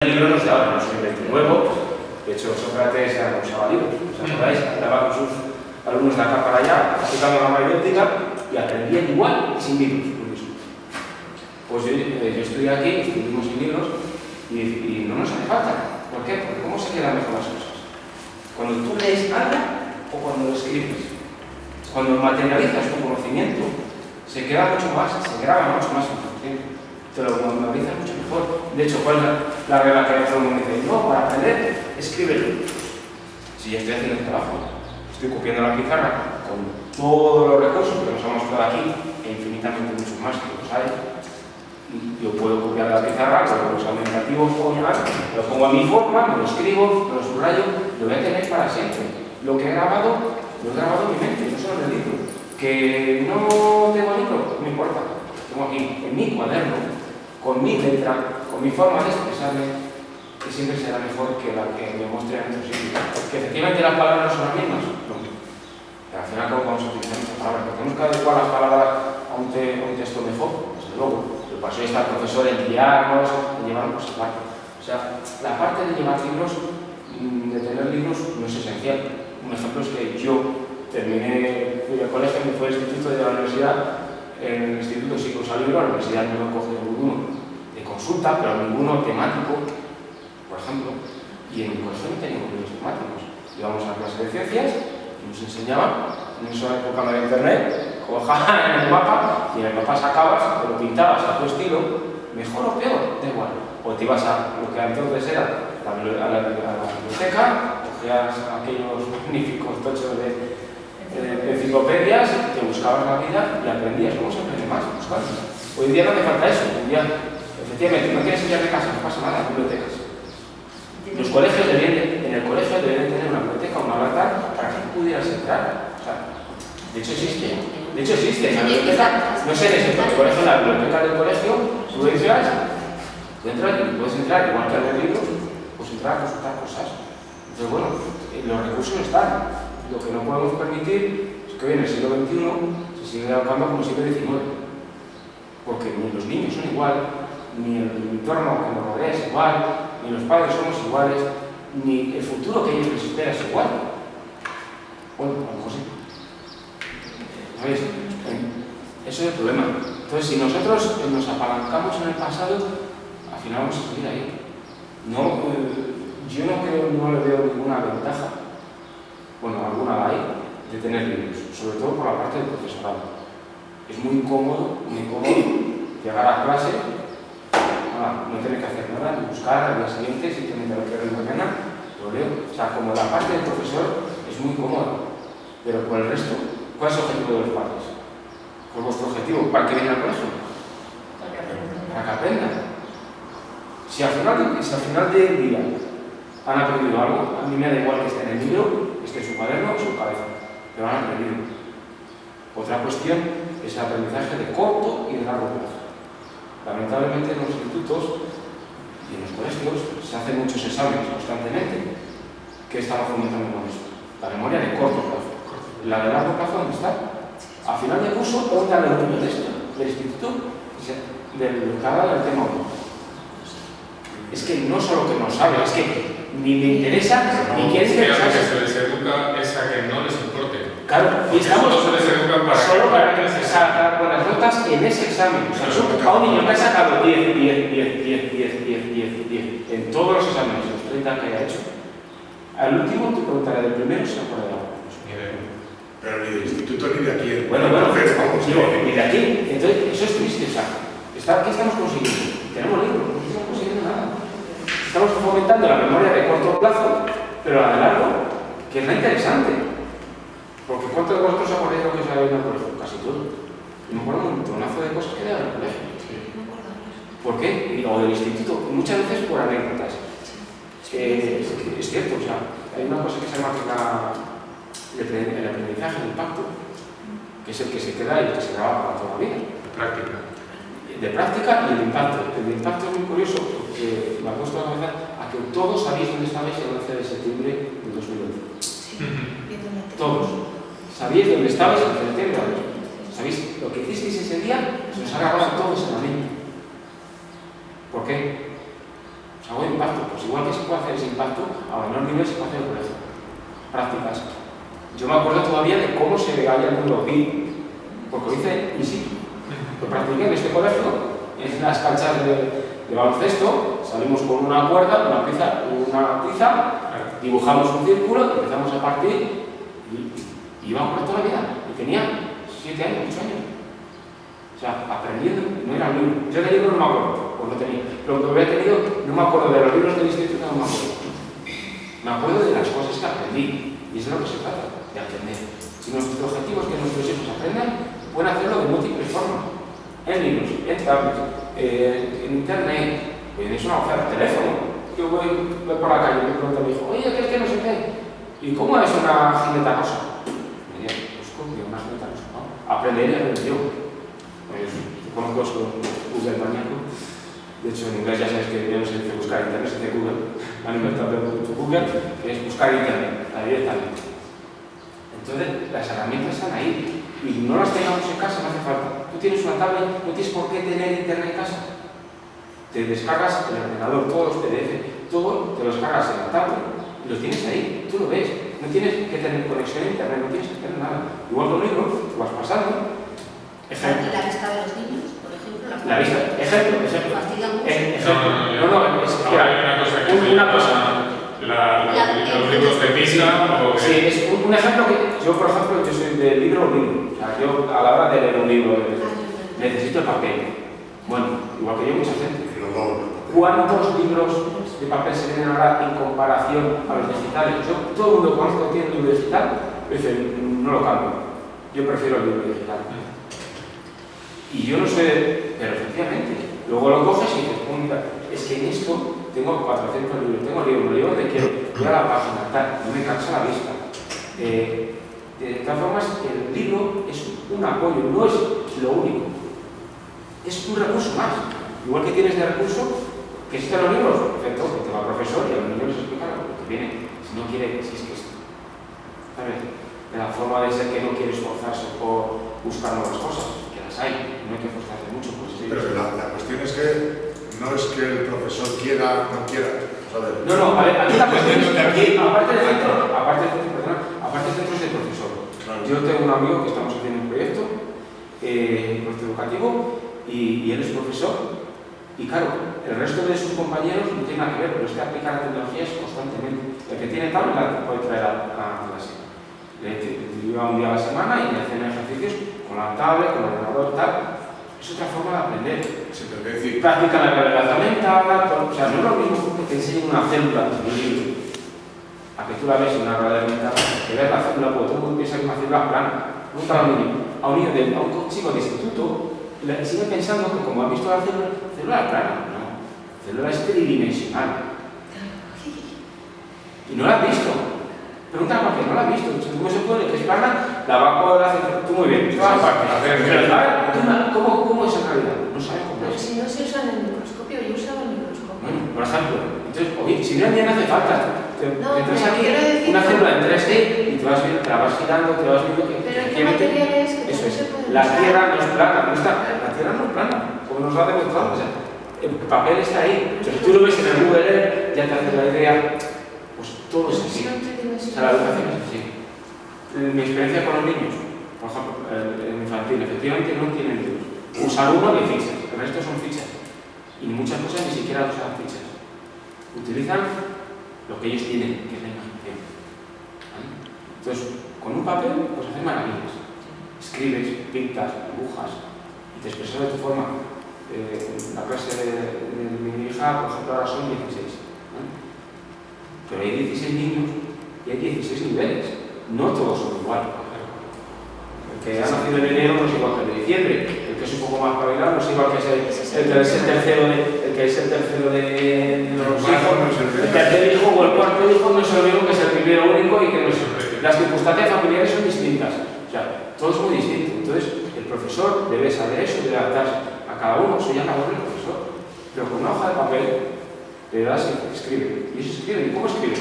El libro no es de ahora, no es un invento nuevo. De hecho, Sócrates ya no usaba libros. ¿Os acordáis? Andaba con sus alumnos de acá para allá, aplicando la mayéutica y aprendían igual sin libros. Pues yo estoy aquí, escribimos sin libros y no nos hace falta. ¿Por qué? Porque ¿cómo se quedan mejor las cosas? Cuando tú lees algo o cuando lo escribes. Cuando materializas tu conocimiento, se queda mucho más, se graba mucho más en tu consciente. Te lo memorizas mucho mejor. De hecho, ¿cuál es la regla que todo el mundo dice? No, para aprender, escríbelo. Si ya estoy haciendo el trabajo, estoy copiando la pizarra con todos los recursos que nos hemos dado aquí, e infinitamente muchos más que los hay. Yo puedo copiar la pizarra con los aumentativo, lo pongo a mi forma, me lo escribo, me lo subrayo, lo voy a tener para siempre. Lo que he grabado, lo he grabado en mi mente, no solo en el libro. Que no tengo libro, no importa. Tengo aquí en mi cuaderno, con mi letra, con mi forma de expresarme, que siempre será mejor que la que me muestre en otros sitios. Que efectivamente las palabras no son las mismas, no. Pero al final, ¿cómo vamos a utilizar muchas palabras? ¿Que tenemos que adecuar las palabras a un texto mejor? Desde luego. Pero para eso está el profesor en guiarnos, en llevarnos a parte. O sea, la parte de llevar libros, de tener libros, no es esencial. Un ejemplo es que yo terminé, fui al colegio, me fui al instituto de la universidad. En el instituto sí que usa libro, en la universidad no he cogido ninguno de consulta, pero ninguno temático, por ejemplo. Y en el colegio no teníamos libros temáticos. Íbamos a clase de ciencias y nos enseñaban, en esa época no había internet, cojaban en el mapa y en el mapa sacabas, te lo pintabas a tu estilo, mejor o peor, da igual. O te ibas a lo que entonces era a la biblioteca, cogías aquellos magníficos tochos de enciclopedias, te buscabas la vida y aprendías. ¿Cómo se aprende más? Buscando. Hoy en día no hace falta eso. Hoy en día, efectivamente, no quieres enseñar de casa, no pasa nada, bibliotecas. Los colegios en el colegio deberían tener una biblioteca, una avatar, para que pudieras entrar. O sea, de hecho existe. De hecho existe. La biblioteca, no sé, en el colegio, en la biblioteca del colegio, tú entras y puedes entrar, igual que al ver libros, pues entrar a consultar cosas. Entonces, bueno, los recursos están. Lo que no podemos permitir es que hoy en el siglo XXI se siga educando como el siglo XIX. Porque ni los niños son igual, ni el entorno que nos rodea es igual, ni los padres somos iguales, ni el futuro que ellos les espera es igual. Bueno, a lo mejor sí. ¿Sabéis? Eso es el problema. Entonces, si nosotros nos apalancamos en el pasado, al final vamos a seguir ahí. No, yo no le veo ninguna ventaja. Bueno, alguna la hay, de tener libros, sobre todo por la parte del profesorado. Es muy incómodo llegar a clase, no tener que hacer nada, ni buscar al día siguiente, simplemente lo que leo mañana, lo leo. O sea, como la parte del profesor es muy cómoda, pero con el resto, ¿cuál es el objetivo de los padres? ¿Cuál es vuestro objetivo? ¿Para qué viene al colegio? Para que aprendan. Si al final del día han aprendido algo, a mí me da igual que esté en el libro, esté en su cuaderno o en su cabeza, pero han aprendido. Otra cuestión es el aprendizaje de corto y de largo plazo. Lamentablemente en los institutos y en los colegios se hacen muchos exámenes constantemente. ¿Qué estamos fomentando con esto? La memoria de corto plazo. ¿La de largo plazo dónde está? A final de curso, pregúntale al niño de esto, del instituto, del tema 1. Es que no solo que no sabe, es que ni le interesa, ni quiere interesar. Que se les educa es a que no les importe. Claro, y estamos solo se les educa para que sacar buenas notas en ese examen. O sea, a un niño que ha sacado 10 en todos los exámenes, los 30 que haya hecho, al último te preguntaré del primero si se acuerda de algo. Pero ni del instituto ni de aquí. Bueno, ni de aquí. Entonces, eso es triste. O sea, ¿qué estamos consiguiendo? Tenemos libros, no estamos consiguiendo nada. Estamos fomentando la memoria de corto plazo, pero la de largo, que es la interesante. Porque ¿cuántos de vosotros acordáis lo que os habéis en el colegio? Casi todo. Y me acuerdo un montonazo de cosas que he dado en el colegio. ¿Por qué? O del instituto. Muchas veces por anécdotas. Es cierto, o sea, hay una cosa que se llama el aprendizaje, el impacto, que es el que se queda y el que se graba para toda la vida. De práctica y el impacto. El impacto es muy curioso porque me ha puesto la cabeza a que todos sabéis dónde estabais el 11 de septiembre de 2011. Sí, todos. Sabéis dónde estabais el 11 de septiembre. ¿Sabéis lo que hicisteis ese día? Se os ha grabado a todos en la mente. ¿Por qué? Os hago impacto. impacto? Pues igual que se puede hacer ese impacto, a menor nivel se puede hacer en el colegio. Prácticas. Yo me acuerdo todavía de cómo se halla el mundo PI, porque lo hice in situ. Lo practiqué en este colegio, en las canchas de baloncesto, salimos con una cuerda, una tiza, dibujamos un círculo, empezamos a partir y iba a jugar toda la vida. Y tenía 7 años, 8 años. O sea, aprendiendo, no era un libro. Yo de libro no me acuerdo, pues no tenía. Lo que había tenido, no me acuerdo de los libros del instituto, no me acuerdo. Me acuerdo de las cosas que aprendí. Y es de lo que se trata, de aprender. Si nuestro objetivo es que nuestros hijos aprendan, pueden hacerlo de múltiples formas. En libros, en tablets, en internet, en una oferta, teléfono. Yo voy por la calle y me pregunto a mi hijo, oye, ¿qué es que no sé qué? ¿Y cómo es una jineta rosa? Me diría, pues como una jineta rosa, ¿no? Aprender y aprender yo. Pues, conozco con Google maníaco. De hecho, en inglés ya sabes que no se dice buscar internet, se dice Google. Han inventado Google, que es buscar internet, directamente. Entonces, las herramientas están ahí. Y no las tengamos en casa, no hace falta. Tú tienes una tablet, no tienes por qué tener internet en casa. Te descargas el ordenador, todos los PDF, todo te los cargas en la tablet y los tienes ahí, tú lo ves. No tienes que tener conexión a internet, no tienes que tener nada. Igual con libros, tú vas pasando. Ejemplo. ¿Y la vista de los niños, por ejemplo? La vista, ejemplo. ¿Fastidia mucho? No, es que hay una cosa que los libros de pizza o sí, es un ejemplo que yo, por ejemplo, yo soy del libro. O sea, yo a la hora de leer un libro necesito el papel. Bueno, igual que yo, mucha gente. ¿Cuántos libros de papel se venden ahora en comparación a los digitales? Yo, todo el mundo conozco que tiene un libro digital, dice, no lo cambio. Yo prefiero el libro digital. Y yo no sé, pero efectivamente, luego lo coges y dices, mira, es que en esto tengo 400 libros, tengo libros, leo donde quiero, voy a la página, tal, no me cansa la vista. De todas formas, el libro es un apoyo, no es lo único. Es un recurso más. Igual que tienes de recurso, que existen los libros, perfecto, que te va el profesor y a los niños les explica lo que viene. Si no quiere, si es que esto. ¿Sabes? De la forma de ser que no quiere esforzarse por buscar nuevas cosas, que las hay, no hay que esforzarse mucho. Pues, sí. Pero la cuestión es que no es que el profesor quiera o no quiera. ¿Sabes? No, a ver, aquí la cuestión es que aquí, aparte de centros de profesor. Claro. Yo tengo un amigo que estamos haciendo un proyecto educativo y él es profesor. Y claro, el resto de sus compañeros no tiene nada que ver, pero es que aplica las tecnologías constantemente. El que tiene tablet la puede traer a clase. Le lleva un día a la semana y le hacen ejercicios con la tablet, con el ordenador, tal. Es otra forma de aprender. Practican la realidad mental, o sea, no es lo mismo que te enseñen una célula en un libro. A que tú la ves en una realidad mental, que ves la célula, porque todo el mundo piensa que es una célula plana. No está a un chico de instituto, le sigue pensando que como ha visto la célula plana, no, la célula es tridimensional. Y no la has visto. Pregunta por qué no la has visto. Si tú se puede que es plana, la va a poder hacer tú muy bien. Tú vas a partir. Pero ¿cómo es en realidad? No sabes cómo es. Pero si no se usa en el microscopio, yo usaba el microscopio. Bueno, por ejemplo, entonces, oye, si no hace falta. Te traes aquí una decir, célula en 3D y te vas viendo, te la vas girando, te vas viendo que. Pero ¿qué materiales que eso no es. se pueden La usar? tierra no es plana, no está. La tierra no es plana, como nos lo ha demostrado. O sea, el papel está ahí. Entonces, tú lo ves en el Google Earth, ya te haces la idea. Pues todo es así. O sea, la educación es así. Mi experiencia con los niños, por ejemplo, en infantil, efectivamente no tienen libros. Usan uno y fichas, el resto son fichas. Y muchas cosas ni siquiera usan fichas. Utilizan lo que ellos tienen, que es la imaginación. ¿Vale? Entonces, con un papel, pues haces maravillas. Escribes, pintas, dibujas y te expresas de tu forma. La clase de mi hija, por ejemplo, ahora son 16. ¿Vale? Pero hay 16 niños y hay 16 niveles. No todos son igual. El que ha nacido en enero no es igual que el de diciembre. El que es un poco más espabilado no es igual que el que es el tercero de los hijos. El tercer hijo o el cuarto hijo no es lo mismo que es el primero único y que no es. Las circunstancias familiares son distintas. O sea, todo es muy distinto. Entonces, el profesor debe saber eso, debe adaptarse a cada uno. Soy a cada uno el profesor. Pero con una hoja de papel le das y escribe. Y eso escribe. ¿Y cómo escribe?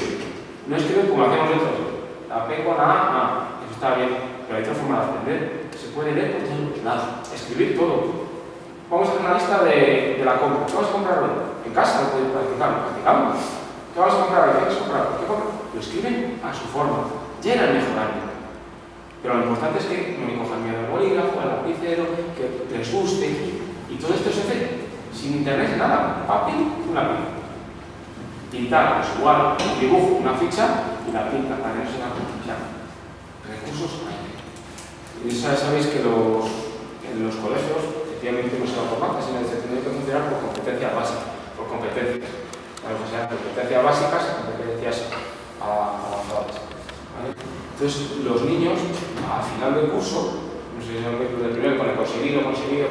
No escribe como hacemos nosotros. La P con la A, eso está bien, pero hay otra forma de aprender. Se puede leer por todos lados, escribir todo. Vamos a hacer una lista de la compra. ¿Qué vas a comprar hoy? En casa no podéis practicar, lo practicamos. ¿Qué vas a comprar? ¿Qué vas a comprar? ¿Qué compras? Lo escriben a su forma. Llegan mejorando. Pero lo importante es que no me cojan miedo al bolígrafo, al lapicero, que les guste. Y todo esto se hace sin internet, nada. Papel, un lápiz. Pintar, pues igual, un dibujo, una ficha y la pinta para que no se la ficha. Recursos hay. Y sabéis que en los colegios, efectivamente, no se va por mapas, sino que se tiene que funcionar por competencias básicas, por competencias. Bueno, o sea, competencias básicas y competencias avanzadas. ¿Vale? Entonces, los niños, al final del curso, no sé si son del primero, con el conseguido, no conseguido,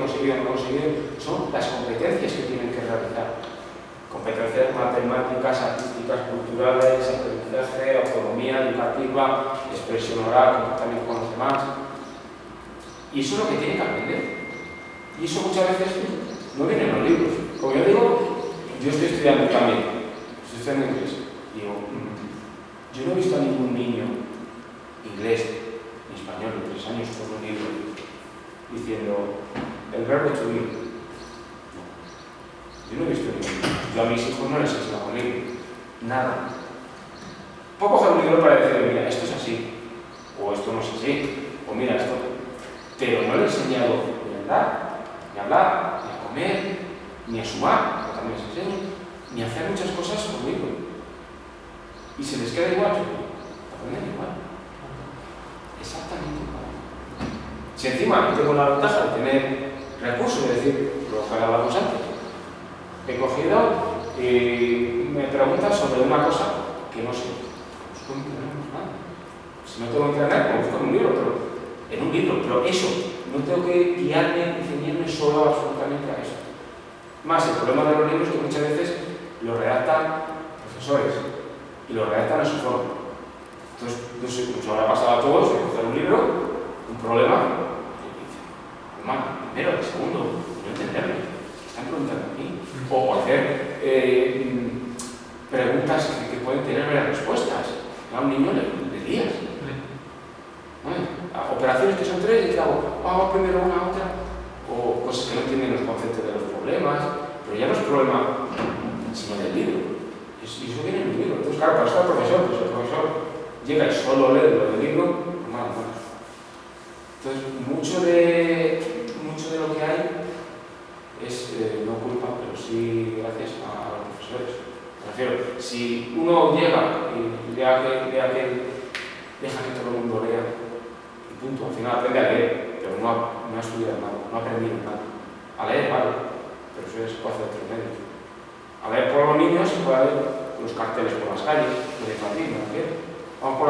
son las competencias que tienen que realizar. Competencias matemáticas, artísticas, culturales, aprendizaje, autonomía educativa, expresión oral, comportamiento con los demás. Y eso es lo que tienen que aprender. Y eso muchas veces no viene en los libros. Como yo digo, yo estoy estudiando también, estoy estudiando inglés. Digo, yo no he visto a ningún niño inglés ni español de 3 años con un libro diciendo el verbo to be. No. Yo no he visto ningún libro. Yo a mis hijos no les enseño con libro. Nada. Puedo coger un libro para decir, mira, esto es así, o esto no es así, o mira esto. Pero no le he enseñado ni a andar, ni a hablar, ni a comer, ni a sumar, que también les enseño, ni a hacer muchas cosas conmigo. Y se les queda igual, aprenden igual. Exactamente igual. Si encima tengo la ventaja de tener recursos, es decir, lo que hablábamos antes, he cogido y me preguntas sobre una cosa que no sé. Busco en internet, nada. Si no tengo internet, pues busco en un libro, pero eso, no tengo que guiarme y ceñirme solo absolutamente a eso. Más el problema de los libros es que muchas veces los redactan profesores y los redactan a su forma. Entonces, no sé, nos habrá pasado a todos de coger un libro, un problema, y dice, hermano, primero, segundo, no entenderme, están preguntando a mí. O hacer preguntas que pueden tener varias respuestas. A un niño le lías. Operaciones que son 3 y que hago, primero una, otra, o cosas que no entienden los conceptos de los problemas, pero ya no es problema sino del libro, y eso viene en el libro. Entonces, claro, para eso el profesor, pues el profesor llega y solo lee lo del libro, bueno. Entonces, mucho de lo que hay es no culpa, pero sí gracias a los profesores. Me refiero, si uno llega y deja que todo el mundo lea, punto, al final aprende a leer, pero no ha estudiado nada, no ha aprendido nada. A leer, vale, pero eso es cosa de 3 medios. A leer por los niños se puede ver los carteles por las calles, lo de infantil, me refiero. Vamos por